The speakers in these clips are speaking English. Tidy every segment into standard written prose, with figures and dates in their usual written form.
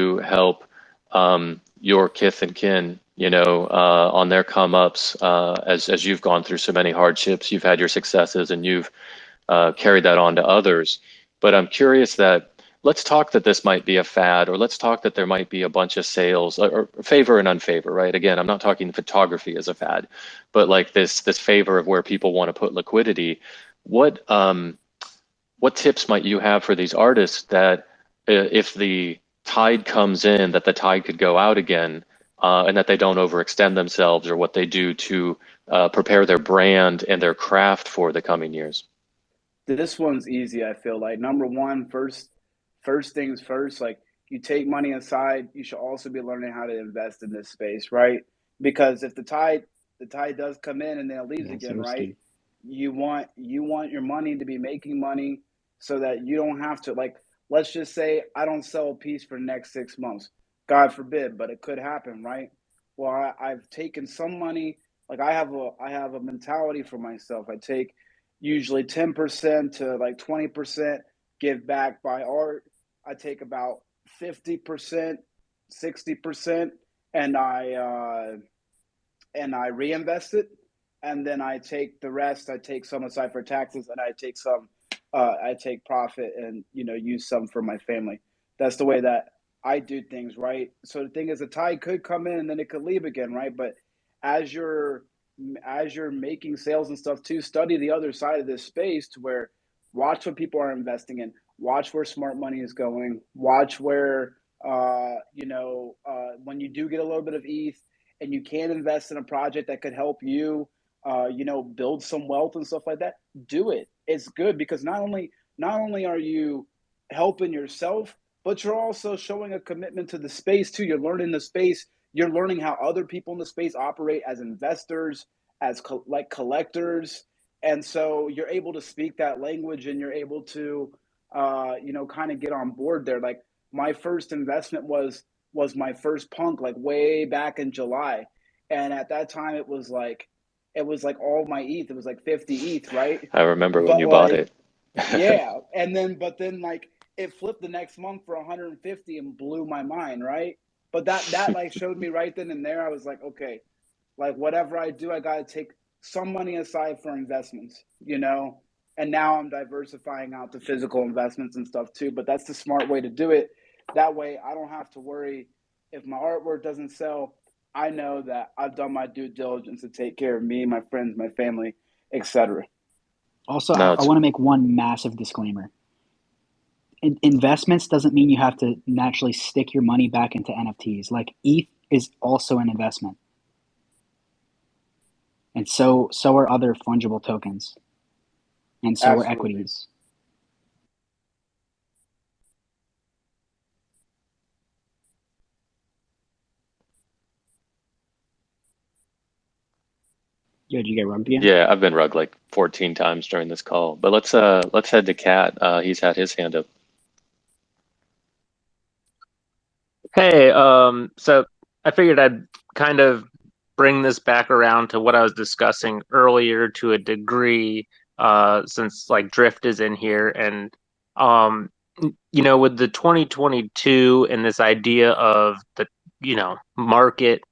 to help your kith and kin, on their come ups, as you've gone through so many hardships, you've had your successes and you've carried that on to others. But I'm curious that let's talk that this might be a fad, or let's talk that there might be a bunch of sales or favor and unfavor, right? Again, I'm not talking photography as a fad, but like this favor of where people want to put liquidity. What what tips might you have for these artists that if the tide comes in, that the tide could go out again, and that they don't overextend themselves, or what they do to prepare their brand and their craft for the coming years? This one's easy, I feel like. Number one, first things first, like you take money aside, you should also be learning how to invest in this space, right? Because if the tide does come in and then it leaves Yeah, again, so right? risky. You want your money to be making money so that you don't have to, like, let's just say I don't sell a piece for the next 6 months. God forbid, but it could happen, right? Well, I've taken some money, like I have a mentality for myself. I take usually 10% to like 20% give back by art. I take about 50%, 60%, and I reinvest it, and then I take the rest. I take some aside for taxes, and I take some. I take profit and use some for my family. That's the way that I do things, right? So the thing is, the tide could come in and then it could leave again, right? But as you're as you're making sales and stuff too, study the other side of this space to where watch what people are investing in, watch where smart money is going, watch where when you do get a little bit of ETH and you can invest in a project that could help you, build some wealth and stuff like that. Do it. It's good because not only are you helping yourself, but you're also showing a commitment to the space too. You're learning the space. You're learning how other people in the space operate as investors, as like collectors, and so you're able to speak that language and you're able to, kind of get on board there. Like my first investment was my first punk, like way back in July, and at that time it was like all my ETH. It was like 50 ETH, right? I remember when But you bought like, it. yeah, but then like it flipped the next month for 150 and blew my mind, right? But that like showed me right then and there. I was like, okay, like whatever I do, I gotta take some money aside for investments. And now I'm diversifying out to physical investments and stuff too. But that's the smart way to do it. That way, I don't have to worry if my artwork doesn't sell. I know that I've done my due diligence to take care of me, my friends, my family, etc. Also, No, I it's want to make one massive disclaimer. Investments doesn't mean you have to naturally stick your money back into NFTs. Like ETH is also an investment, and so are other fungible tokens, and so are Absolutely. equities. Yo, did you get rugged again? yeah, I've been rugged like 14 times during this call. But let's head to Kat. He's had his hand up. Hey, so I figured I'd kind of bring this back around to what I was discussing earlier to a degree, since like Drift is in here and um, with the 2022 and this idea of the, market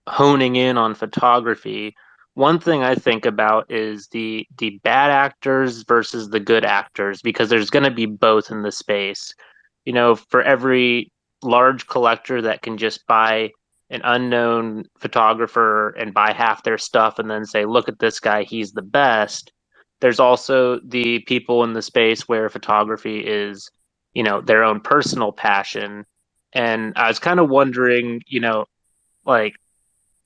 honing in on photography, one thing I think about is the bad actors versus the good actors, because there's going to be both in the space. For every large collector that can just buy an unknown photographer and buy half their stuff and then say, look at this guy, he's the best. There's also the people in the space where photography is, their own personal passion. And I was kind of wondering, like,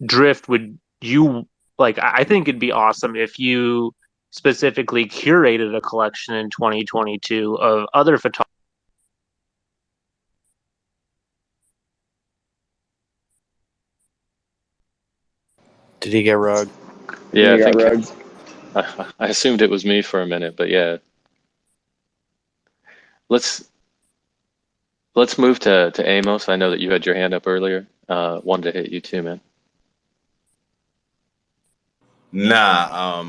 Drift, would you like? I think it'd be awesome if you specifically curated a collection in 2022 of other photographers. Did he get rug? Yeah, I think I assumed it was me for a minute, but yeah, let's let's move to Amos. I know that you had your hand up earlier. Wanted to hit you too, man. Nah,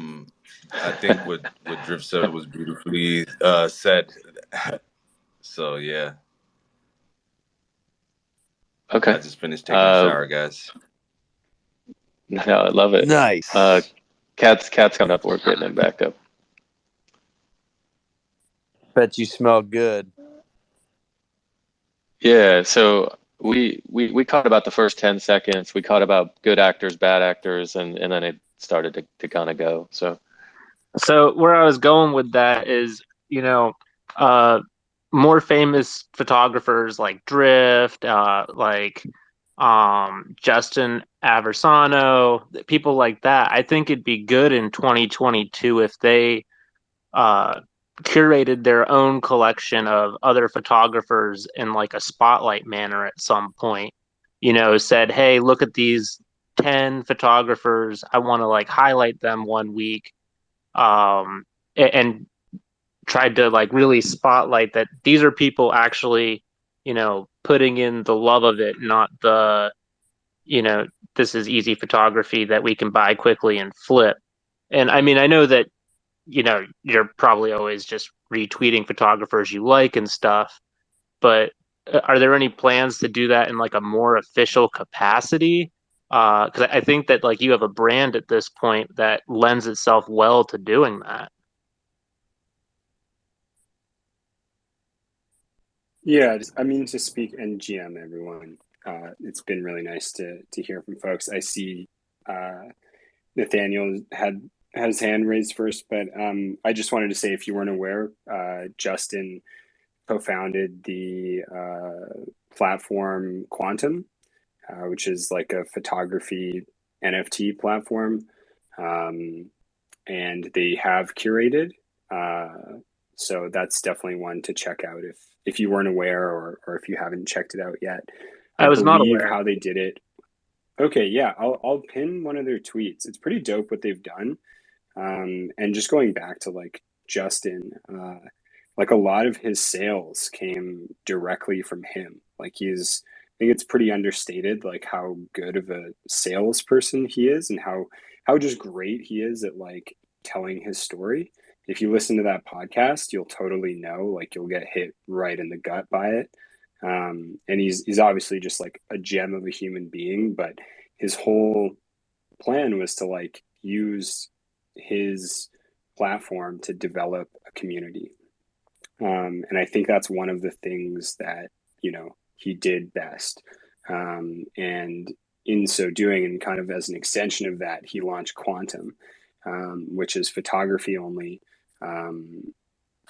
I think what Drift said was beautifully said. So yeah. Okay. I just finished taking a shower, guys. No, I love it. Nice. Cat's coming up. We're getting him back up. Bet you smell good. Yeah, so we caught about the first 10 seconds. We caught about good actors, bad actors, and then it started to kind of go. So where I was going with that is, you know, uh, more famous photographers like Drift, like Justin Aversano, people like that. I think it'd be good in 2022 if they uh, curated their own collection of other photographers in like a spotlight manner at some point. You know, said, "Hey, look at these 10 photographers. I want to like highlight them one week." And tried to like really spotlight that these are people actually, putting in the love of it, not the, you know, this is easy photography that we can buy quickly and flip. And I mean, I know that, you're probably always just retweeting photographers you like and stuff, but are there any plans to do that in like a more official capacity? Because I think that like you have a brand at this point that lends itself well to doing that. Yeah, I mean to speak and GM everyone. It's been really nice to hear from folks. I see uh, Nathaniel had his hand raised first, but I just wanted to say if you weren't aware, Justin co-founded the platform Quantum, which is like a photography NFT platform, um, and they have curated. So that's definitely one to check out if you weren't aware or if you haven't checked it out yet. I I was not believe aware. how they did it. Okay, yeah, I'll pin one of their tweets. It's pretty dope what they've done. And just going back to like Justin, like a lot of his sales came directly from him. Like I think it's pretty understated, like how good of a salesperson he is and how just great he is at like telling his story. If you listen to that podcast, you'll totally know, like you'll get hit right in the gut by it. And he's obviously just like a gem of a human being, but his whole plan was to like use his platform to develop a community. And I think that's one of the things that, he did best. And in so doing, and kind of as an extension of that, he launched Quantum, which is photography only. Um,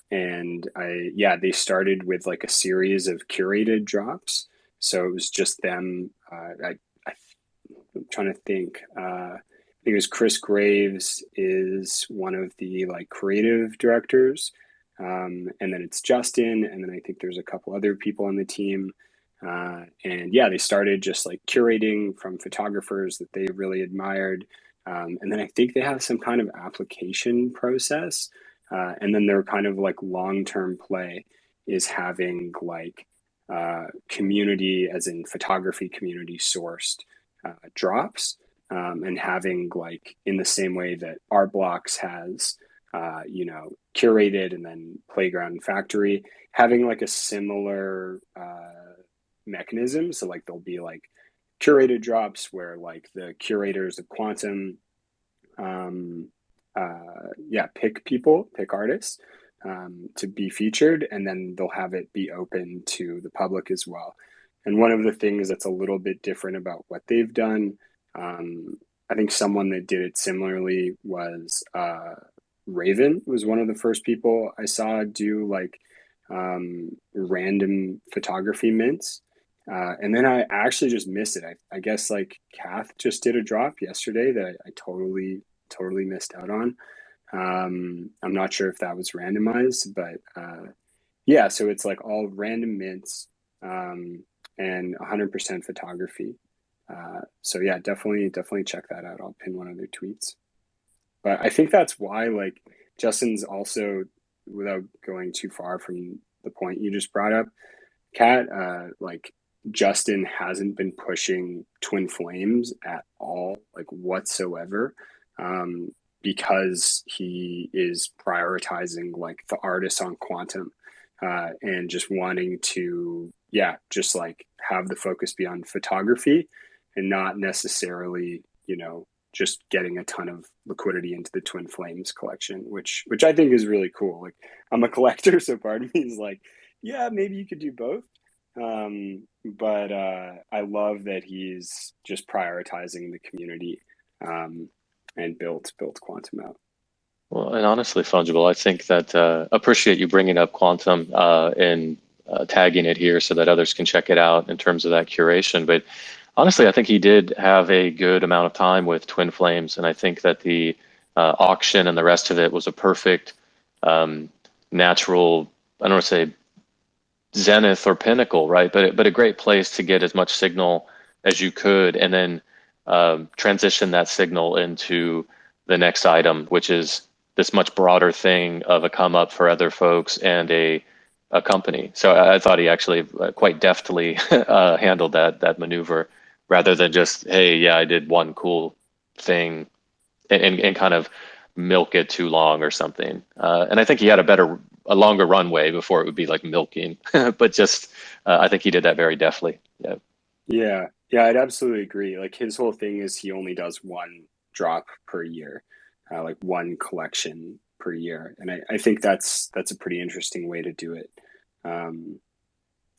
and they started with like a series of curated drops. So it was just them. I'm trying to think. I think it was Chris Graves is one of the like creative directors, and then it's Justin, and then I think there's a couple other people on the team. And yeah, they started just like curating from photographers that they really admired, and then I think they have some kind of application process, and then their kind of like long-term play is having like community, as in photography community sourced drops, and having like in the same way that Art Blocks has, curated, and then Playground Factory having like a similar mechanism. So like there'll be like curated drops where like the curators of Quantum, pick artists to be featured, and then they'll have it be open to the public as well. And one of the things that's a little bit different about what they've done, I think someone that did it similarly was Raven was one of the first people I saw do like random photography mints. And then I actually just missed it. I guess like Kath just did a drop yesterday that I totally missed out on. I'm not sure if that was randomized, but yeah, so it's like all random mints, and 100% photography. So yeah, definitely check that out. I'll pin one of their tweets. But I think that's why like Justin's also, without going too far from the point you just brought up, Kat, like Justin hasn't been pushing Twin Flames at all, like whatsoever, because he is prioritizing like the artists on Quantum. and just wanting to, just like have the focus be on photography and not necessarily, just getting a ton of liquidity into the Twin Flames collection, which I think is really cool. Like, I'm a collector, so part of me is like, yeah, maybe you could do both. But I love that he's just prioritizing the community, and built Quantum out. Well, and honestly, Fungible, I think that appreciate you bringing up Quantum and tagging it here so that others can check it out in terms of that curation. But honestly, I think he did have a good amount of time with Twin Flames, and I think that the auction and the rest of it was a perfect natural, I don't want to say zenith or pinnacle, right? But a great place to get as much signal as you could, and then transition that signal into the next item, which is this much broader thing of a come up for other folks and a company. So I thought he actually quite deftly handled that maneuver, rather than just, hey, yeah, I did one cool thing and kind of milk it too long or something. And I think he had a longer runway before it would be like milking, but just I think he did that very deftly. Yeah. Yeah, I'd absolutely agree. Like, his whole thing is he only does one drop per year, like one collection per year, and I think that's a pretty interesting way to do it. Um,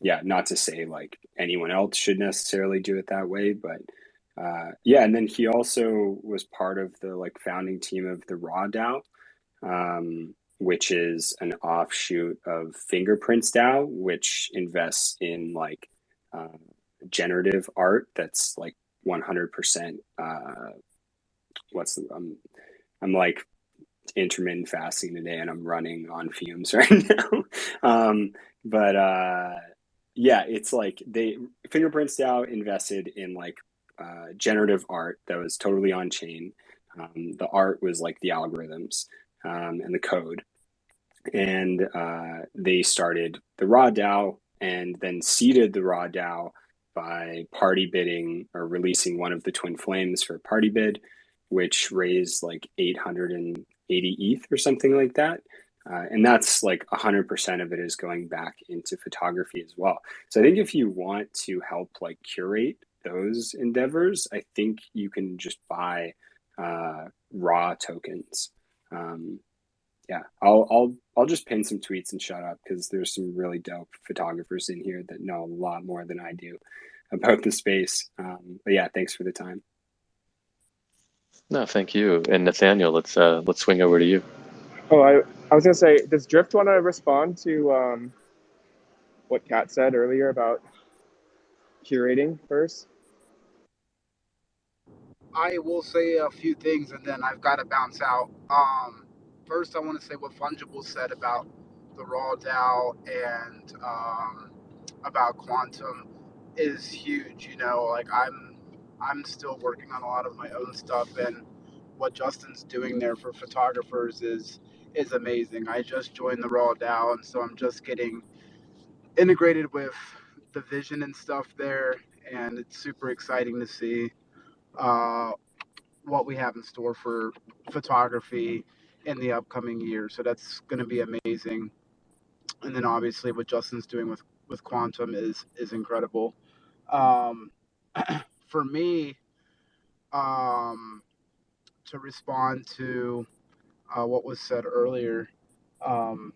yeah, not to say like anyone else should necessarily do it that way, but yeah. And then he also was part of the like founding team of the Raw DAO, which is an offshoot of Fingerprints DAO, which invests in like uh, generative art that's like 100%. What's the I'm like intermittent fasting today, and I'm running on fumes right now. But yeah, it's like Fingerprints DAO invested in like generative art that was totally on chain. The art was like the algorithms, and the code, and they started the Raw DAO and then seeded the Raw DAO by party bidding or releasing one of the Twin Flames for a party bid, which raised like 880 ETH or something like that. And that's like 100% of it is going back into photography as well. So I think if you want to help like curate those endeavors, I think you can just buy raw tokens. Yeah, I'll just pin some tweets and shut up because there's some really dope photographers in here that know a lot more than I do about the space. But yeah, thanks for the time. No, thank you. And Nathaniel, let's swing over to you. Oh, I was gonna say, does Drift want to respond to what Kat said earlier about curating first? I will say a few things and then I've got to bounce out. First, I want to say what Fungible said about the Raw DAO and about Quantum is huge. You know, like I'm still working on a lot of my own stuff, and what Justin's doing there for photographers is amazing. I just joined the Raw DAO, and so I'm just getting integrated with the vision and stuff there, and it's super exciting to see. Uh, what we have in store for photography in the upcoming year. So that's going to be amazing. And then obviously what Justin's doing with Quantum is incredible. Um, for me, um, to respond to what was said earlier, um,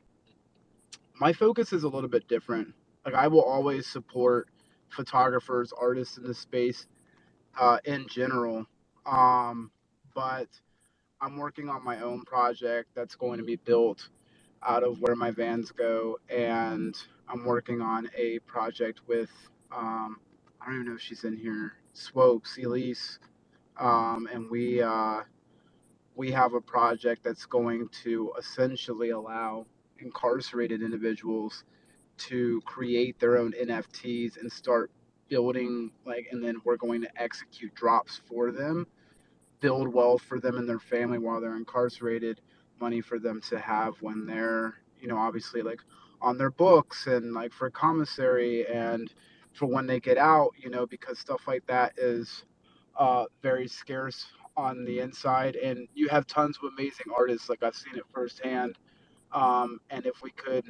my focus is a little bit different. Like, I will always support photographers, artists in the space in general. But I'm working on my own project that's going to be built out of where my vans go, and I'm working on a project with I don't even know if she's in here, Swokes, Elise, and we have a project that's going to essentially allow incarcerated individuals to create their own NFTs and start building, like, and then we're going to execute drops for them, build wealth for them and their family while they're incarcerated, money for them to have when they're, obviously, like, on their books, and like for commissary and for when they get out, because stuff like that is very scarce on the inside. And you have tons of amazing artists, like I've seen it firsthand. And if we could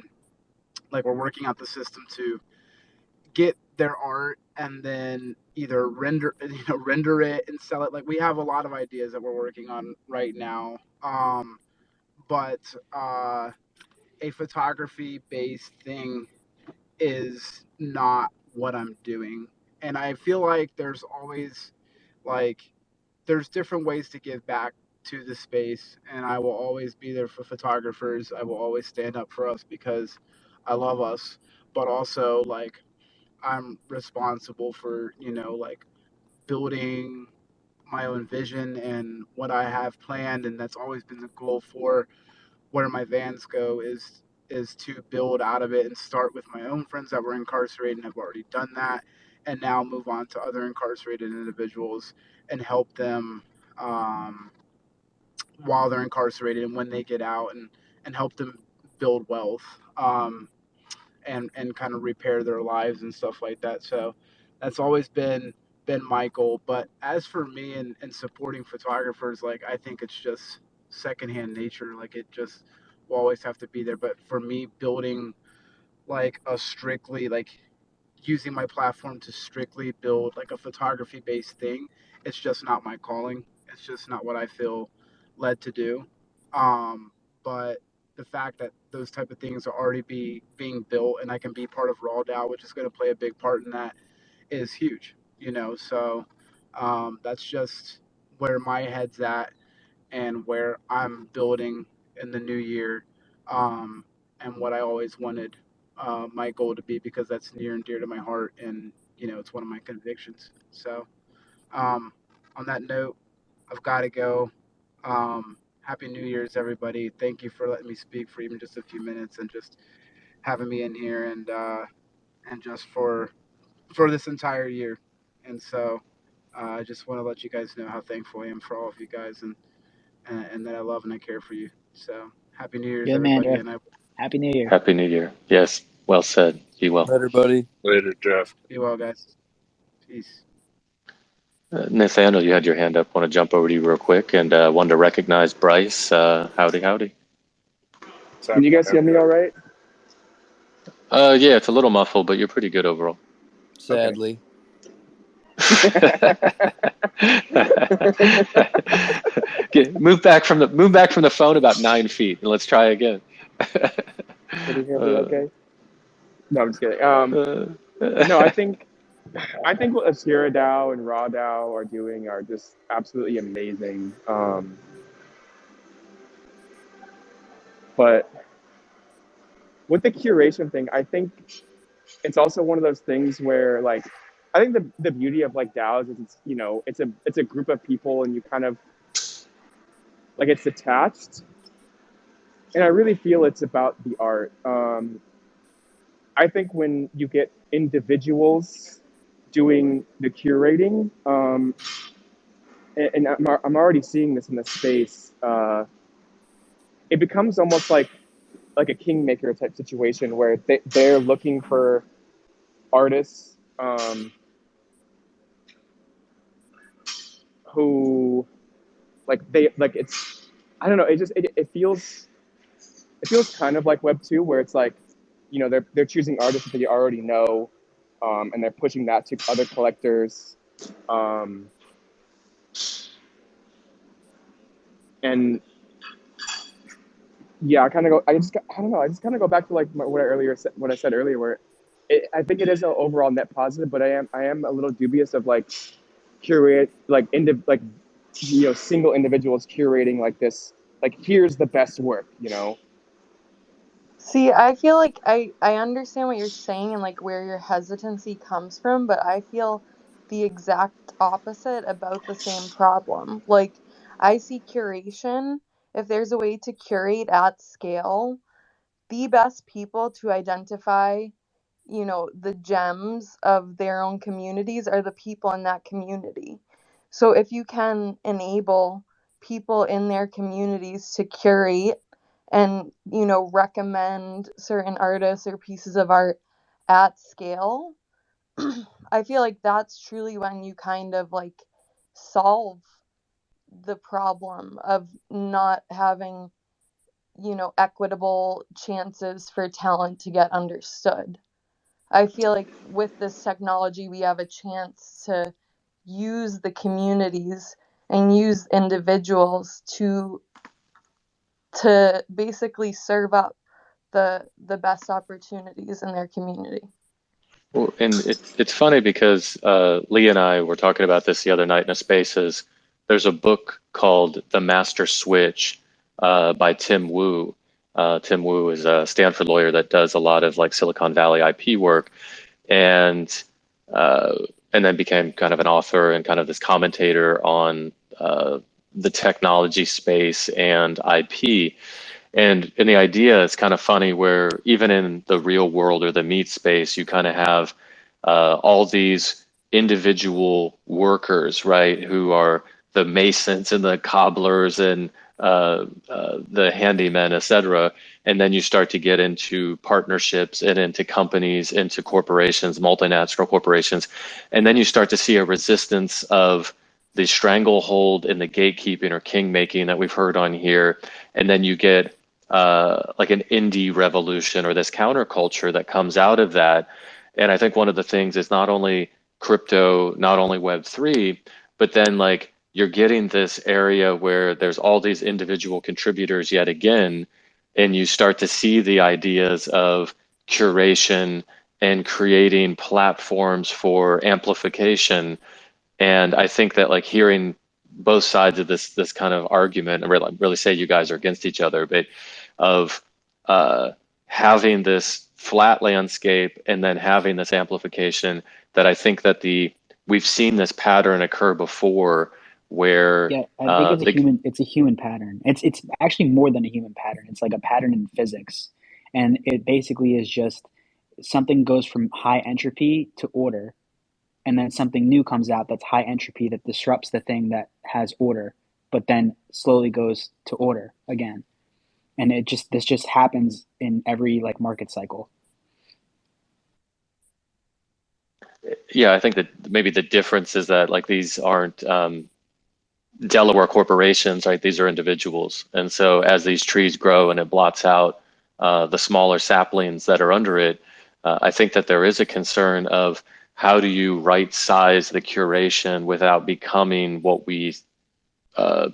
Like we're working out the system to get their art and then either render it and sell it. Like we have a lot of ideas that we're working on right now. But a photography based thing is not what I'm doing. And I feel like there's always like there's different ways to give back to the space, and I will always be there for photographers. I will always stand up for us because I love us, but also like I'm responsible for, like building my own vision and what I have planned, and that's always been the goal for where my vans go is to build out of it and start with my own friends that were incarcerated and have already done that, and now move on to other incarcerated individuals and help them um, while they're incarcerated and when they get out, and help them build wealth, and kind of repair their lives and stuff like that. So that's always been my goal. But as for me and supporting photographers, like I think it's just secondhand nature. Like it just will always have to be there. But for me, building like a strictly like using my platform to strictly build like a photography based thing, it's just not my calling. It's just not what I feel led to do. But the fact that those type of things are already being built and I can be part of Raw DAO, which is going to play a big part in that, is huge. So that's just where my head's at and where I'm building in the new year, and what I always wanted my goal to be, because that's near and dear to my heart, and it's one of my convictions. So um, on that note, I've got to go. Happy New Year's, everybody! Thank you for letting me speak for even just a few minutes and just having me in here, and just for this entire year. And so I just want to let you guys know how thankful I am for all of you guys, and that I love and I care for you. So happy New Year's, Good man, everybody, Drift. and I Happy New Year. Happy New Year. Yes, well said. Be well. Later, buddy. Later, Jeff. be well, guys. Peace. Nathaniel, you had your hand up. Want to jump over to you real quick and wanted to recognize Bryce. Howdy, howdy. Can you guys hear me all right? Yeah, it's a little muffled, but you're pretty good overall. Sadly. Move back from the phone about 9 feet and let's try again. Can you hear me okay? No, I'm just kidding. No, I think what Asira DAO and Raw DAO are doing are just absolutely amazing. But with the curation thing, I think it's also one of those things where like I think the beauty of like DAOs is it's a group of people and you kind of like it's attached. And I really feel it's about the art. I think when you get individuals doing the curating, and I'm already seeing this in the space, it becomes almost like a kingmaker type situation where they're looking for artists who it's I don't know, it feels kind of like Web2 where it's like they're choosing artists that they already know, and they're pushing that to other collectors, and yeah, I don't know. I just kind of go back to like what I said earlier, where I think it is an overall net positive, but I am a little dubious of like single individuals curating like this, like here's the best work. See, I feel like I understand what you're saying and like where your hesitancy comes from, but I feel the exact opposite about the same problem. Like, I see curation, if there's a way to curate at scale, the best people to identify, the gems of their own communities are the people in that community. So if you can enable people in their communities to curate and, recommend certain artists or pieces of art at scale, I feel like that's truly when you kind of like solve the problem of not having equitable chances for talent to get understood. I feel like with this technology, we have a chance to use the communities and use individuals to basically serve up the best opportunities in their community. Well, and it's funny because Lee and I were talking about this the other night in a Spaces. There's a book called The Master Switch by Tim Wu. Tim Wu is a Stanford lawyer that does a lot of like Silicon Valley IP work, and uh, and then became kind of an author and kind of this commentator on the technology space and IP. And the idea is kind of funny where even in the real world or the meat space, you kind of have all these individual workers, right, who are the masons and the cobblers and the handymen, et cetera. And then you start to get into partnerships and into companies, into corporations, multinational corporations. And then you start to see a resistance of the stranglehold and the gatekeeping or king making that we've heard on here. And then you get like an indie revolution or this counterculture that comes out of that. And I think one of the things is not only crypto, not only Web3, but then like you're getting this area where there's all these individual contributors yet again, and you start to see the ideas of curation and creating platforms for amplification. And I think that like hearing both sides of this kind of argument, and really say you guys are against each other, but of having this flat landscape and then having this amplification, that I think that we've seen this pattern occur before where Yeah, I think it's a human pattern. It's actually more than a human pattern. It's like a pattern in physics. And it basically is just something goes from high entropy to order, and then something new comes out that's high entropy that disrupts the thing that has order, but then slowly goes to order again. And this just happens in every like market cycle. yeah, I think that maybe the difference is that like these aren't Delaware corporations, right? These are individuals. And so as these trees grow and it blots out the smaller saplings that are under it, I think that there is a concern of how do you right size the curation without becoming what we uh,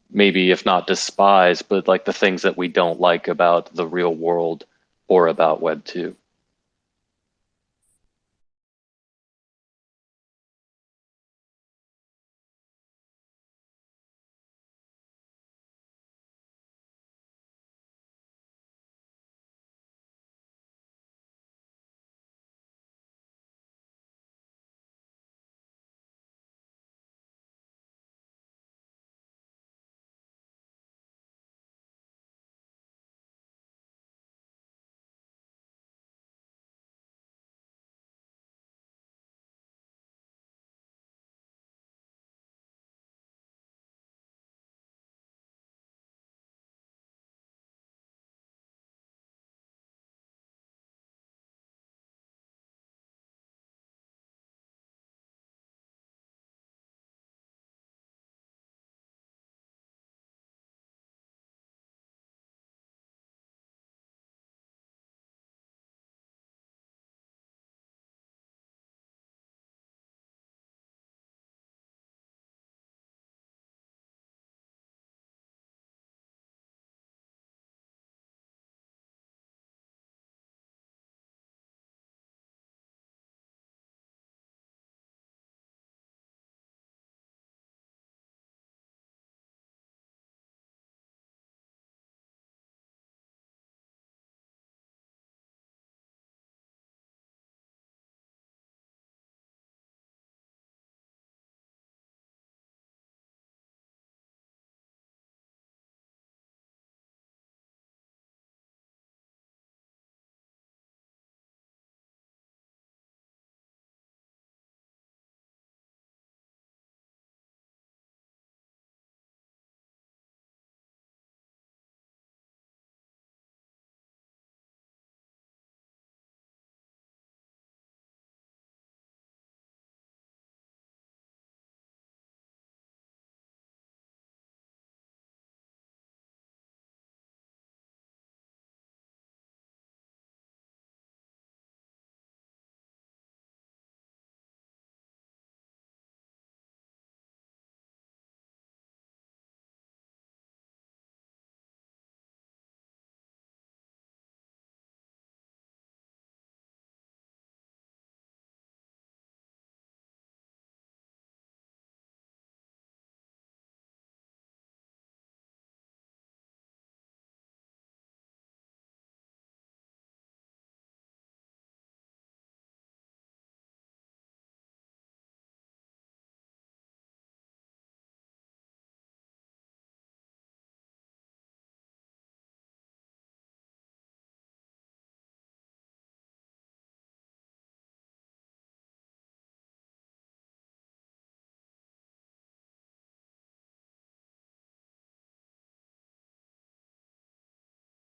maybe, if not despise, but like the things that we don't like about the real world or about Web 2.